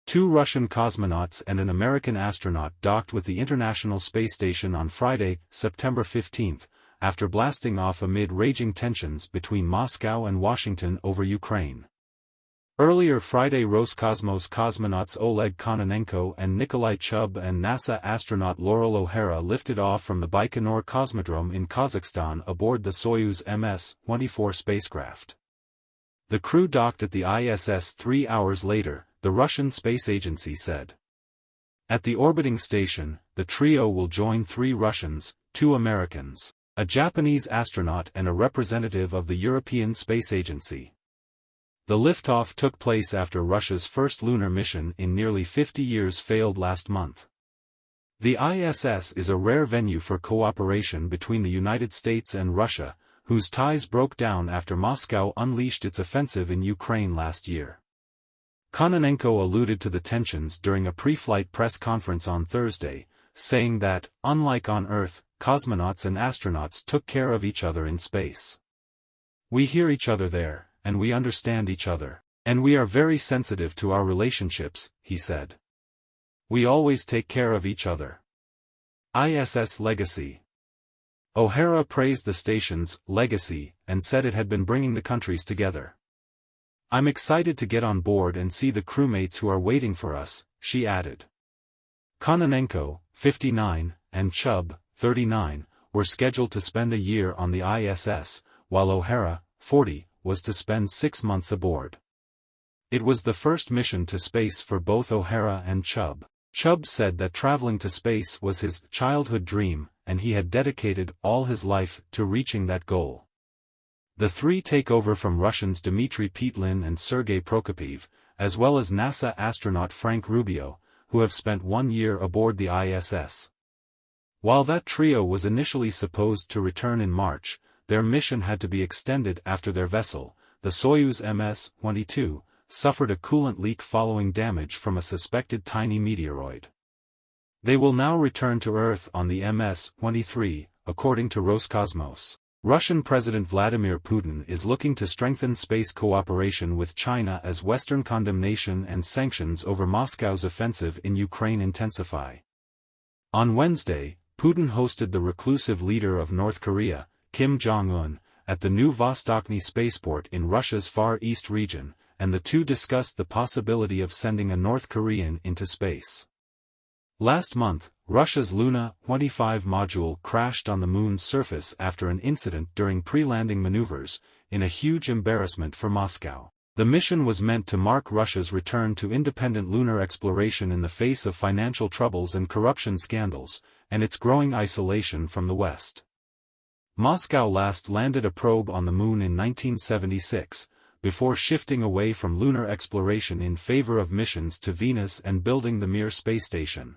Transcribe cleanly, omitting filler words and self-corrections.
Two Russian cosmonauts and an American astronaut docked with the International Space Station on Friday, September 15, after blasting off amid raging tensions between Moscow and Washington over Ukraine. Earlier Friday, Roscosmos cosmonauts Oleg Kononenko and Nikolai Chub and NASA astronaut Loral O'Hara lifted off from the Baikonur cosmodrome in Kazakhstan aboard the Soyuz MS-24 spacecraft. The crew docked at the ISS 3 hours later, the Russian space agency said. At the orbiting station, the trio will join 3 Russians, 2 Americans, a Japanese astronaut and a representative of the European Space Agency. The liftoff took place after Russia's first lunar mission in nearly 50 years failed last month. The ISS is a rare venue for cooperation between the United States and Russia, whose ties broke down after Moscow unleashed its offensive in Ukraine last year. Kononenko alluded to the tensions during a pre-flight press conference on Thursday, saying that, unlike on Earth, cosmonauts and astronauts took care of each other in space. We hear each other there, and we understand each other, and we are very sensitive to our relationships, he said. We always take care of each other. ISS legacy. O'Hara praised the station's legacy and said it had been bringing the countries together. I'm excited to get on board and see the crewmates who are waiting for us, she added. Kononenko, 59, and Chub, 39, were scheduled to spend a year on the ISS, while O'Hara, 40, was to spend 6 months aboard. It was the first mission to space for both O'Hara and Chub. Chub said that traveling to space was his childhood dream, and he had dedicated all his life to reaching that goal. The 3 take over from Russians Dmitry Petlin and Sergei Prokopyev, as well as NASA astronaut Frank Rubio, who have spent 1 year aboard the ISS. While that trio was initially supposed to return in March, their mission had to be extended after their vessel, the Soyuz MS-24, suffered a coolant leak following damage from a suspected tiny meteoroid. They will now return to Earth on the MS-23, according to Roscosmos. Russian President Vladimir Putin is looking to strengthen space cooperation with China as Western condemnation and sanctions over Moscow's offensive in Ukraine intensify. On Wednesday, Putin hosted the reclusive leader of North Korea, Kim Jong-un, at the new Vostochny spaceport in Russia's Far East region, and the two discussed the possibility of sending a North Korean into space. Last month, Russia's Luna 25 module crashed on the Moon's surface after an incident during pre-landing maneuvers, in a huge embarrassment for Moscow. The mission was meant to mark Russia's return to independent lunar exploration in the face of financial troubles and corruption scandals, and its growing isolation from the West. Moscow last landed a probe on the Moon in 1976, before shifting away from lunar exploration in favor of missions to Venus and building the Mir space station.